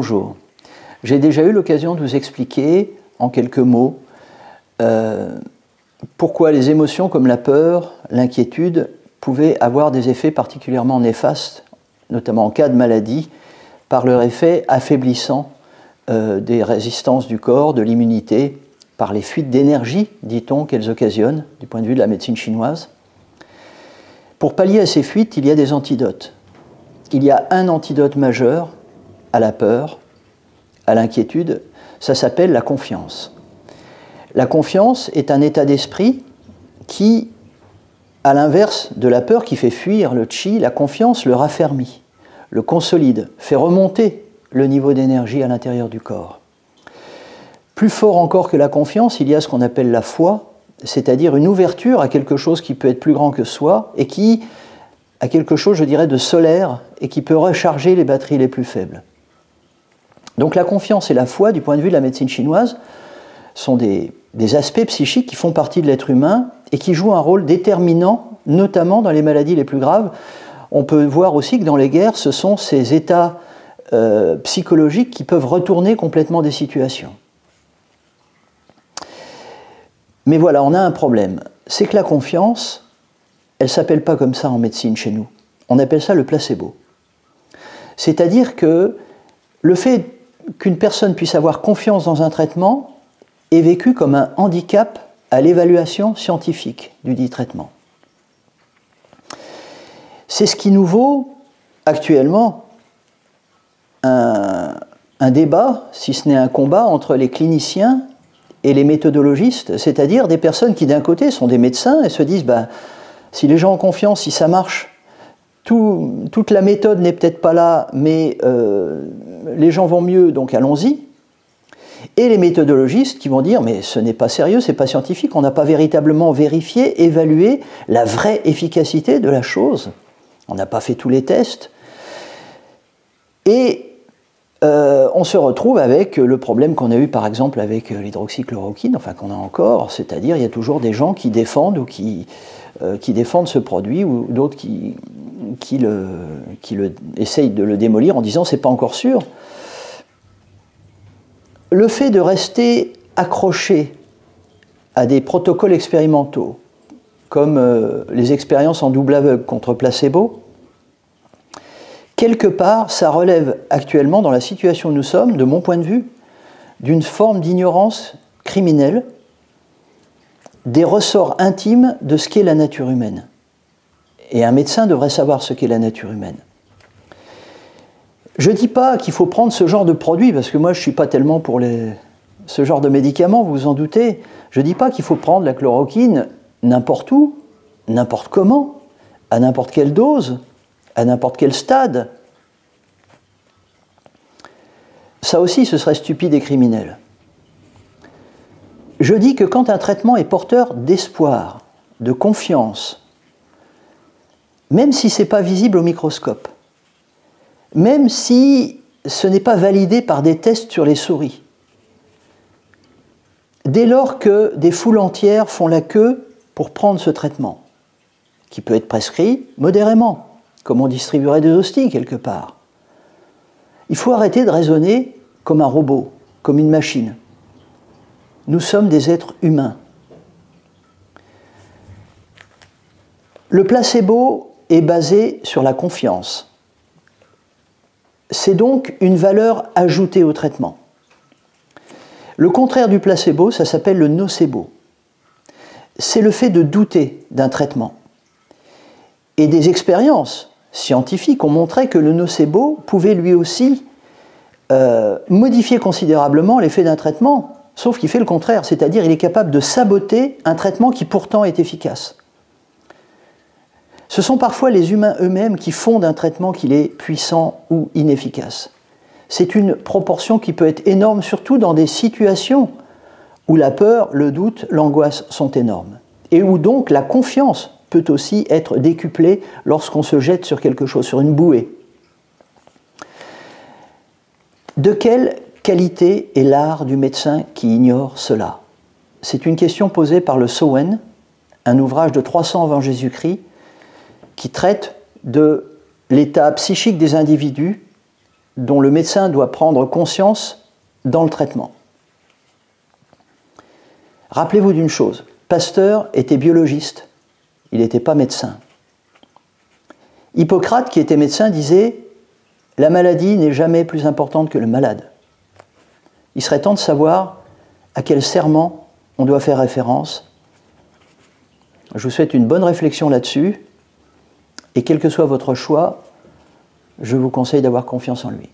bonjour. J'ai déjà eu l'occasion de vous expliquer en quelques mots pourquoi les émotions comme la peur, l'inquiétude pouvaient avoir des effets particulièrement néfastes, notamment en cas de maladie, par leur effet affaiblissant des résistances du corps, de l'immunité, par les fuites d'énergie, dit-on, qu'elles occasionnent, du point de vue de la médecine chinoise. Pour pallier à ces fuites, il y a des antidotes. Il y a un antidote majeur à la peur, à l'inquiétude, ça s'appelle la confiance. La confiance est un état d'esprit qui, à l'inverse de la peur qui fait fuir le chi, la confiance le raffermit, le consolide, fait remonter le niveau d'énergie à l'intérieur du corps. Plus fort encore que la confiance, il y a ce qu'on appelle la foi, c'est-à-dire une ouverture à quelque chose qui peut être plus grand que soi et qui a quelque chose, je dirais, de solaire et qui peut recharger les batteries les plus faibles. Donc la confiance et la foi, du point de vue de la médecine chinoise, sont des aspects psychiques qui font partie de l'être humain et qui jouent un rôle déterminant, notamment dans les maladies les plus graves. On peut voir aussi que dans les guerres, ce sont ces états psychologiques qui peuvent retourner complètement des situations. Mais voilà, on a un problème. C'est que la confiance, elle ne s'appelle pas comme ça en médecine chez nous. On appelle ça le placebo. C'est-à-dire que le fait qu'une personne puisse avoir confiance dans un traitement est vécu comme un handicap à l'évaluation scientifique du dit traitement. C'est ce qui nous vaut actuellement un débat, si ce n'est un combat, entre les cliniciens et les méthodologistes, c'est-à-dire des personnes qui d'un côté sont des médecins et se disent si les gens ont confiance, si ça marche, toute la méthode n'est peut-être pas là, mais les gens vont mieux, donc allons-y. Et les méthodologistes qui vont dire mais ce n'est pas sérieux, c'est pas scientifique, on n'a pas véritablement vérifié, évalué la vraie efficacité de la chose. On n'a pas fait tous les tests. Et on se retrouve avec le problème qu'on a eu par exemple avec l'hydroxychloroquine, enfin qu'on a encore, c'est-à-dire il y a toujours des gens qui défendent ou qui défendent ce produit ou d'autres qui essayent de le démolir en disant c'est pas encore sûr. Le fait de rester accroché à des protocoles expérimentaux, comme les expériences en double aveugle contre placebo, quelque part, ça relève actuellement, dans la situation où nous sommes, de mon point de vue, d'une forme d'ignorance criminelle des ressorts intimes de ce qu'est la nature humaine. Et un médecin devrait savoir ce qu'est la nature humaine. Je ne dis pas qu'il faut prendre ce genre de produit, parce que moi je ne suis pas tellement pour ce genre de médicaments, vous vous en doutez. Je ne dis pas qu'il faut prendre la chloroquine n'importe où, n'importe comment, à n'importe quelle dose, à n'importe quel stade. Ça aussi, ce serait stupide et criminel. Je dis que quand un traitement est porteur d'espoir, de confiance, même si ce n'est pas visible au microscope, même si ce n'est pas validé par des tests sur les souris, dès lors que des foules entières font la queue pour prendre ce traitement, qui peut être prescrit modérément, comme on distribuerait des hosties quelque part, il faut arrêter de raisonner comme un robot, comme une machine. Nous sommes des êtres humains. Le placebo est basé sur la confiance. C'est donc une valeur ajoutée au traitement. Le contraire du placebo, ça s'appelle le nocebo. C'est le fait de douter d'un traitement. Et des expériences scientifiques ont montré que le nocebo pouvait lui aussi modifier considérablement l'effet d'un traitement, sauf qu'il fait le contraire, c'est-à-dire il est capable de saboter un traitement qui pourtant est efficace. Ce sont parfois les humains eux-mêmes qui font d'un traitement qu'il est puissant ou inefficace. C'est une proportion qui peut être énorme, surtout dans des situations où la peur, le doute, l'angoisse sont énormes. Et où donc la confiance peut aussi être décuplée lorsqu'on se jette sur quelque chose, sur une bouée. De quelle qualité est l'art du médecin qui ignore cela? C'est une question posée par le Sowen, un ouvrage de 300 avant Jésus-Christ, qui traite de l'état psychique des individus dont le médecin doit prendre conscience dans le traitement. Rappelez-vous d'une chose, Pasteur était biologiste, il n'était pas médecin. Hippocrate, qui était médecin, disait « La maladie n'est jamais plus importante que le malade ». Il serait temps de savoir à quel serment on doit faire référence. Je vous souhaite une bonne réflexion là-dessus, et quel que soit votre choix, je vous conseille d'avoir confiance en lui.